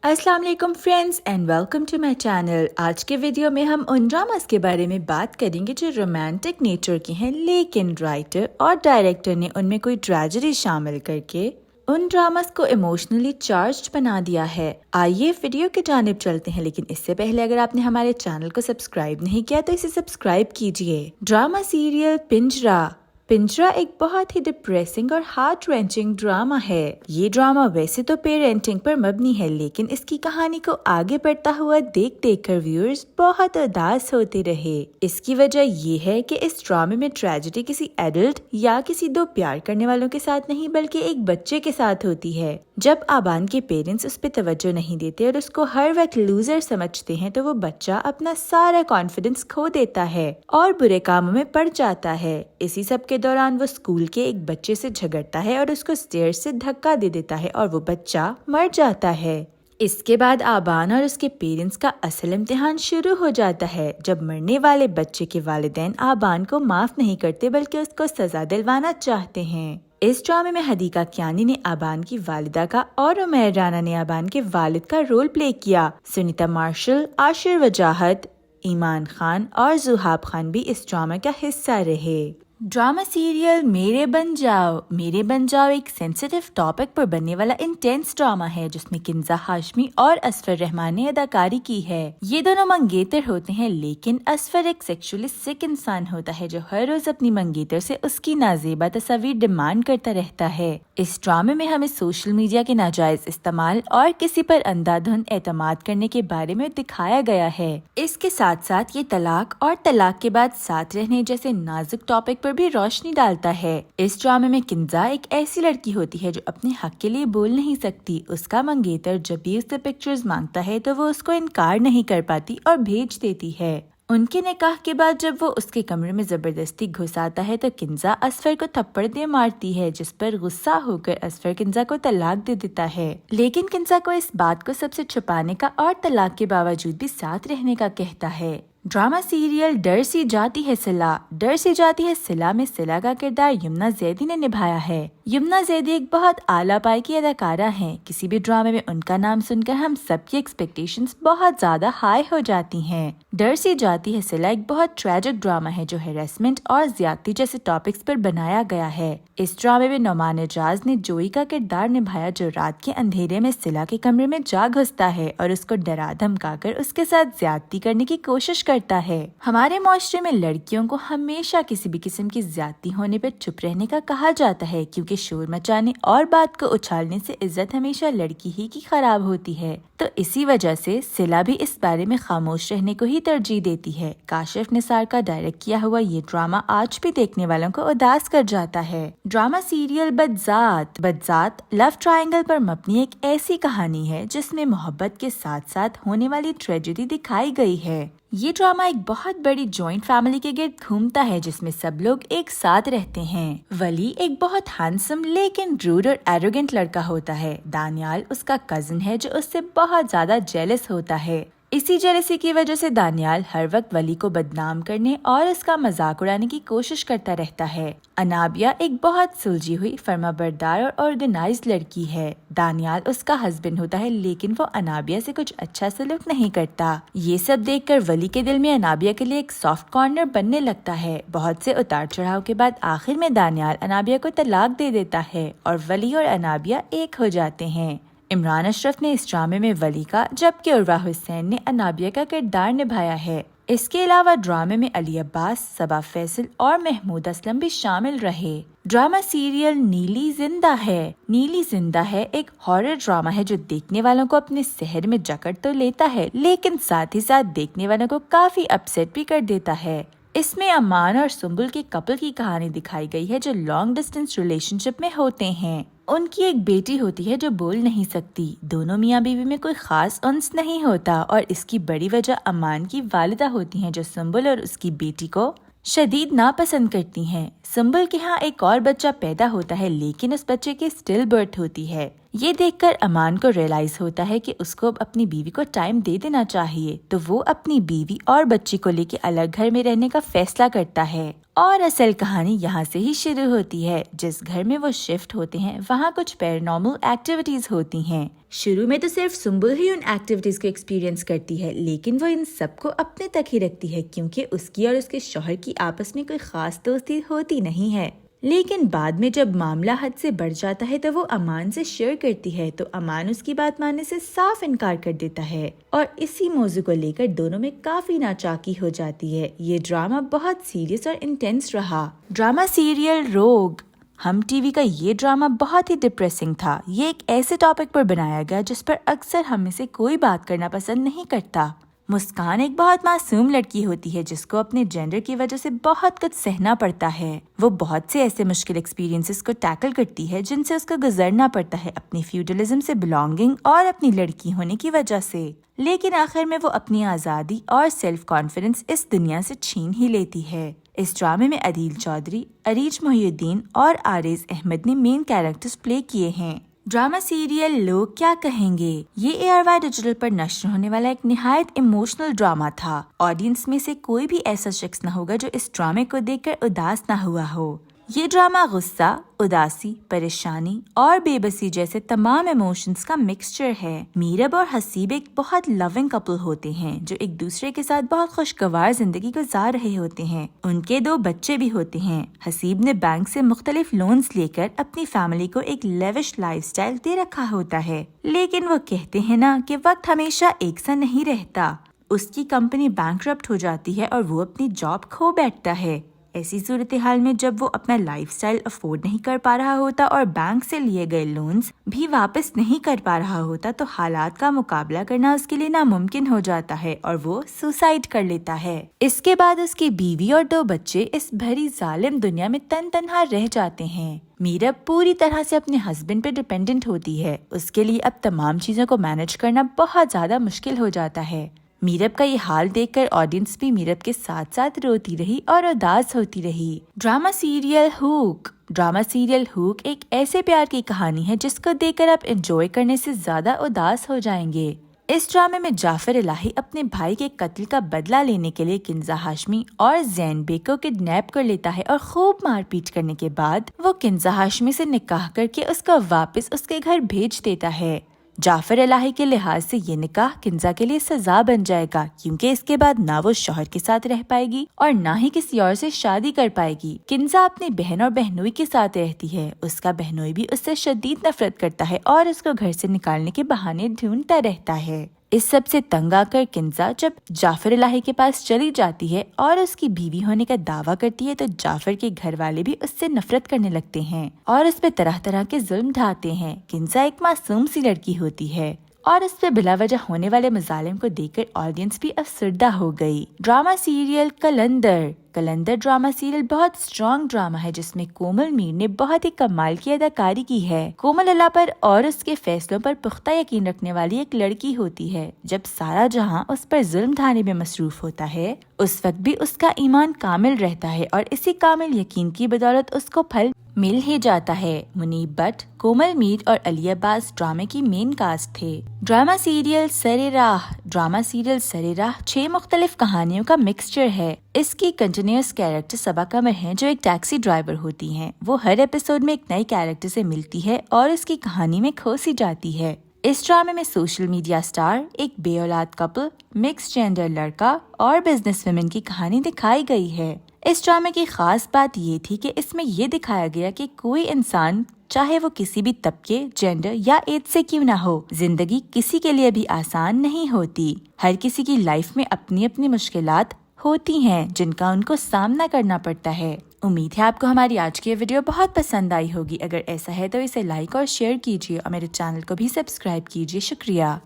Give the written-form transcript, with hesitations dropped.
अस्सलाम वालेकुम friends and welcome to my channel. आज के वीडियो में हम उन ड्रामास के बारे में बात करेंगे जो रोमांटिक नेचर के हैं, लेकिन राइटर और डायरेक्टर ने उनमें कोई ट्रेजेडी शामिल करके उन ड्रामास को इमोशनली चार्ज्ड बना दिया है। आइए वीडियो की जानिब चलते हैं, लेकिन इससे पहले अगर आपने हमारे चैनल को सब्सक्राइब नहीं किया तो इसे सब्सक्राइब कीजिए। ड्रामा सीरियल पिंजरा एक बहुत ही डिप्रेसिंग और हार्ट रेंचिंग ड्रामा है। ये ड्रामा वैसे तो पेरेंटिंग पर मबनी है, लेकिन इसकी कहानी को आगे बढ़ता हुआ देख कर व्यूअर्स बहुत उदास होते रहे। इसकी वजह ये है कि इस ड्रामे में ट्रेजेडी किसी एडल्ट या किसी दो प्यार करने वालों के साथ नहीं, बल्कि एक बच्चे के साथ होती है। जब आबान के पेरेंट्स उस पर तवज्जो नहीं देते और उसको हर वक्त लूजर समझते हैं, तो वो बच्चा अपना सारा कॉन्फिडेंस खो देता है और बुरे कामों में पड़ जाता है। इसी सब के दौरान वो स्कूल के एक बच्चे से झगड़ता है और उसको स्टेयर्स से धक्का दे देता है और वो बच्चा मर जाता है। इसके बाद आबान और उसके पेरेंट्स का असल इम्तिहान शुरू हो जाता है, जब मरने वाले बच्चे के वालिदैन आबान को माफ नहीं करते बल्कि उसको सजा दिलवाना चाहते हैं। इस ड्रामे में हदीका कियानी ने आबान की वालिदा का और उमैर राना ने आबान के वालिद का रोल प्ले किया। सुनीता मार्शल, आशिर वजाहत, ईमान खान और जुहाब खान भी इस ड्रामा का हिस्सा रहे। ड्रामा सीरियल मेरे बन जाओ एक सेंसिटिव टॉपिक पर बनने वाला इंटेंस ड्रामा है, जिसमें किंजा हाशमी और असफर रहमान ने अदाकारी की है। ये दोनों मंगेतर होते हैं, लेकिन असफर एक सेक्सुअली सिक इंसान होता है जो हर रोज अपनी मंगेतर से उसकी नाजेबा तस्वीर डिमांड करता रहता है। इस ड्रामे में हमें सोशल मीडिया के नाजायज इस्तेमाल और किसी पर अंधाधुंध एतमाद करने के बारे में दिखाया गया है। इसके साथ साथ ये तलाक और तलाक के बाद साथ रहने जैसे नाजुक टॉपिक पर भी रोशनी डालता है। इस ड्रामे में किंजा एक ऐसी लड़की होती है जो अपने हक के लिए बोल नहीं सकती। उसका मंगेतर जब भी उससे पिक्चर्स मांगता है तो वो उसको इनकार नहीं कर पाती और भेज देती है। उनके निकाह के बाद जब वो उसके कमरे में जबरदस्ती घुस आता है तो किंजा असफर को थप्पड़ दे मारती है, जिस पर गुस्सा होकर असफर किंजा को तलाक दे देता है। लेकिन किंजा को इस बात को सबसे छुपाने का और तलाक के बावजूद भी साथ रहने का कहता है। ड्रामा सीरियल डर सी जाती है सिला में सिला का किरदार यमुना जैदी ने निभाया है। यमुना जैदी एक बहुत आला पाई की अदाकारा हैं। किसी भी ड्रामे में उनका नाम सुनकर हम सबकी एक्सपेक्टेशंस बहुत ज्यादा हाई हो जाती हैं। डर सी जाती है सिला एक बहुत ट्रेजिक ड्रामा है जो हैरेसमेंट और ज्यादती जैसे टॉपिक्स पर बनाया गया है। इस ड्रामे में नोमान एजाज ने जोई का किरदार निभाया, जो रात के अंधेरे में सिला के कमरे में जा घुसता है और उसको डरा धमकाकर उसके साथ ज्यादती करने की कोशिश करता है। हमारे माशरे में लड़कियों को हमेशा किसी भी किस्म की ज्यादती होने पर चुप रहने का कहा जाता है, क्योंकि शोर मचाने और बात को उछालने से इज्जत हमेशा लड़की ही की खराब होती है। तो इसी वजह से सिला भी इस बारे में खामोश रहने को ही तरजीह देती है। काशिफ निसार का डायरेक्ट किया हुआ ये ड्रामा आज भी देखने वालों को उदास कर जाता है। ड्रामा सीरियल बदजात लव ट्रायंगल पर मबनी एक ऐसी कहानी है जिसमें मोहब्बत के साथ साथ होने वाली ट्रेजेडी दिखाई गई है। ये ड्रामा एक बहुत बड़ी जॉइंट फैमिली के गिर्द घूमता है, जिसमें सब लोग एक साथ रहते हैं। वली एक बहुत हैंडसम लेकिन रूड और एरोगेंट लड़का होता है। दानियाल उसका कजिन है जो उससे बहुत ज्यादा जेलस होता है। इसी जेलसी की वजह से दानियाल हर वक्त वली को बदनाम करने और उसका मजाक उड़ाने की कोशिश करता रहता है। अनाबिया एक बहुत सुलझी हुई, फर्माबरदार और ऑर्गेनाइज्ड लड़की है। दानियाल उसका हस्बैंड होता है, लेकिन वो अनाबिया से कुछ अच्छा सलूक नहीं करता। ये सब देखकर वली के दिल में अनाबिया के लिए एक सॉफ्ट कॉर्नर बनने लगता है। बहुत से उतार चढ़ाव के बाद आखिर में दानियाल अनाबिया को तलाक दे देता है और वली और अनाबिया एक हो जाते हैं। इमरान अशरफ ने इस ड्रामे में वली का, जबकि उर्वा हुसैन ने अनाबिया का किरदार निभाया है। इसके अलावा ड्रामे में अली अब्बास, सबा फैसल और महमूद असलम भी शामिल रहे। ड्रामा सीरियल नीली जिंदा है एक हॉरर ड्रामा है जो देखने वालों को अपने शहर में जकड़ तो लेता है, लेकिन साथ ही साथ देखने वालों को काफी अपसेट भी कर देता है। इसमें अमान और सुम्बुल के कपल की कहानी दिखाई गई है जो लॉन्ग डिस्टेंस रिलेशनशिप में होते हैं। उनकी एक बेटी होती है जो बोल नहीं सकती। दोनों मियाँ बीवी में कोई खास अंस नहीं होता और इसकी बड़ी वजह अमान की वालिदा होती हैं, जो सुम्बुल और उसकी बेटी को शदीद नापसंद करती हैं। सुम्बुल के यहाँ एक और बच्चा पैदा होता है, लेकिन उस बच्चे की स्टिल बर्थ होती है। یہ دیکھ کر امان کو ریئلائز ہوتا ہے کہ اس کو اب اپنی بیوی کو ٹائم دے دینا چاہیے، تو وہ اپنی بیوی اور بچی کو لے کے الگ گھر میں رہنے کا فیصلہ کرتا ہے۔ اور اصل کہانی یہاں سے ہی شروع ہوتی ہے۔ جس گھر میں وہ شفٹ ہوتے ہیں وہاں کچھ پیرانارمل ایکٹیویٹیز ہوتی ہیں۔ شروع میں تو صرف سنبل ہی ان ایکٹیویٹیز کو ایکسپیرینس کرتی ہے، لیکن وہ ان سب کو اپنے تک ہی رکھتی ہے کیونکہ اس کی اور اس کے شوہر کی آپس میں کوئی خاص دوستی ہوتی نہیں ہے۔ لیکن بعد میں جب معاملہ حد سے بڑھ جاتا ہے تو وہ امان سے شیئر کرتی ہے، تو امان اس کی بات ماننے سے صاف انکار کر دیتا ہے، اور اسی موضوع کو لے کر دونوں میں کافی ناچاکی ہو جاتی ہے۔ یہ ڈرامہ بہت سیریس اور انٹینس رہا۔ ڈرامہ سیریل روگ ہم ٹی وی کا یہ ڈرامہ بہت ہی ڈپریسنگ تھا۔ یہ ایک ایسے ٹاپک پر بنایا گیا جس پر اکثر ہم میں سے کوئی بات کرنا پسند نہیں کرتا۔ مسکان ایک بہت معصوم لڑکی ہوتی ہے جس کو اپنے جینڈر کی وجہ سے بہت کچھ سہنا پڑتا ہے۔ وہ بہت سے ایسے مشکل ایکسپیرینسز کو ٹیکل کرتی ہے جن سے اس کو گزرنا پڑتا ہے اپنی فیوڈلزم سے بلانگنگ اور اپنی لڑکی ہونے کی وجہ سے، لیکن آخر میں وہ اپنی آزادی اور سیلف کانفیڈنس اس دنیا سے چھین ہی لیتی ہے۔ اس ڈرامے میں عدیل چودھری، عریج محی الدین اور آریز احمد نے مین کیریکٹرز پلے کیے ہیں۔ ڈرامہ سیریل لوگ کیا کہیں گے یہ ARY ڈیجیٹل پر نشر ہونے والا ایک نہایت ایموشنل ڈرامہ تھا۔ آڈینس میں سے کوئی بھی ایسا شخص نہ ہوگا جو اس ڈرامے کو دیکھ کر اداس نہ ہوا ہو۔ یہ ڈرامہ غصہ، اداسی، پریشانی اور بے بسی جیسے تمام ایموشنز کا مکسچر ہے۔ میرب اور حسیب ایک بہت لونگ کپل ہوتے ہیں جو ایک دوسرے کے ساتھ بہت خوشگوار زندگی گزار رہے ہوتے ہیں۔ ان کے 2 بچے بھی ہوتے ہیں۔ حسیب نے بینک سے مختلف لونز لے کر اپنی فیملی کو ایک لیوش لائف سٹائل دے رکھا ہوتا ہے، لیکن وہ کہتے ہیں نا کہ وقت ہمیشہ ایک سا نہیں رہتا۔ اس کی کمپنی بینکرپٹ ہو جاتی ہے اور وہ اپنی جاب کھو بیٹھتا ہے۔ ایسی صورتحال میں جب وہ اپنا لائف سٹائل افورڈ نہیں کر پا رہا ہوتا اور بینک سے لیے گئے لونز بھی واپس نہیں کر پا رہا ہوتا، تو حالات کا مقابلہ کرنا اس کے لیے ناممکن ہو جاتا ہے اور وہ سوسائڈ کر لیتا ہے۔ اس کے بعد اس کی بیوی اور 2 بچے اس بھری ظالم دنیا میں تنہا رہ جاتے ہیں۔ میرب پوری طرح سے اپنے ہسبینڈ پہ ڈیپینڈنٹ ہوتی ہے۔ اس کے لیے اب تمام چیزوں کو مینج کرنا بہت زیادہ مشکل ہو جاتا ہے۔ میرب کا یہ حال دیکھ کر آڈینس بھی میرب کے ساتھ ساتھ روتی رہی اور اداس ہوتی رہی۔ ڈرامہ سیریل ہوک ایک ایسے پیار کی کہانی ہے جس کو دیکھ کر آپ انجوائے کرنے سے زیادہ اداس ہو جائیں گے۔ اس ڈرامے میں جعفر الہی اپنے بھائی کے قتل کا بدلہ لینے کے لیے کنزا ہاشمی اور زین بے کو کڈنیپ کر لیتا ہے، اور خوب مار پیٹ کرنے کے بعد وہ کنزا ہاشمی سے نکاح کر کے اس کو واپس اس کے گھر بھیج دیتا ہے۔ جعفر الہی کے لحاظ سے یہ نکاح کنزا کے لیے سزا بن جائے گا، کیونکہ اس کے بعد نہ وہ شوہر کے ساتھ رہ پائے گی اور نہ ہی کسی اور سے شادی کر پائے گی۔ کنزا اپنی بہن اور بہنوئی کے ساتھ رہتی ہے۔ اس کا بہنوئی بھی اس سے شدید نفرت کرتا ہے اور اس کو گھر سے نکالنے کے بہانے ڈھونڈتا رہتا ہے۔ اس سب سے تنگ آ کر کنزا جب جعفر الہی کے پاس چلی جاتی ہے اور اس کی بیوی ہونے کا دعویٰ کرتی ہے، تو جعفر کے گھر والے بھی اس سے نفرت کرنے لگتے ہیں اور اس پہ طرح طرح کے ظلم ڈھاتے ہیں۔ کنزا ایک معصوم سی لڑکی ہوتی ہے اور اس پہ بلا وجہ ہونے والے مظالم کو دیکھ کر آڈینس بھی افسردہ ہو گئی۔ ڈرامہ سیریل کلندر ڈرامہ سیریل بہت اسٹرانگ ڈرامہ ہے جس میں کومل میر نے بہت ہی کمال کی اداکاری کی ہے۔ کومل اللہ پر اور اس کے فیصلوں پر پختہ یقین رکھنے والی ایک لڑکی ہوتی ہے۔ جب سارا جہاں اس پر ظلم ڈھانے میں مصروف ہوتا ہے، اس وقت بھی اس کا ایمان کامل رہتا ہے اور اسی کامل یقین کی بدولت اس کو پھل مل ہی جاتا ہے۔ منیب بٹ، کومل میر اور علی عباس ڈرامے کی مین کاسٹ تھے۔ ڈرامہ سیریل سر راہ 6 مختلف کہانیوں کا مکسچر ہے۔ اس کی کنٹینیوس کیریکٹر صبا قمر ہیں جو ایک ٹیکسی ڈرائیور ہوتی ہیں۔ وہ ہر ایپیسوڈ میں ایک نئی کیریکٹر سے ملتی ہے اور اس کی کہانی میں کھو سی جاتی ہے۔ اس ڈرامے میں سوشل میڈیا سٹار، ایک بے اولاد کپل، مکس جینڈر لڑکا اور بزنس ویمن کی کہانی دکھائی گئی ہے۔ اس ڈرامے کی خاص بات یہ تھی کہ اس میں یہ دکھایا گیا کہ کوئی انسان چاہے وہ کسی بھی طبقے، جینڈر یا ایج سے کیوں نہ ہو، زندگی کسی کے لیے بھی آسان نہیں ہوتی۔ ہر کسی کی لائف میں اپنی اپنی مشکلات ہوتی ہیں جن کا ان کو سامنا کرنا پڑتا ہے۔ امید ہے آپ کو ہماری آج کی ویڈیو بہت پسند آئی ہوگی۔ اگر ایسا ہے تو اسے لائک اور شیئر کیجیے اور میرے چینل کو بھی سبسکرائب کیجیے۔ شکریہ۔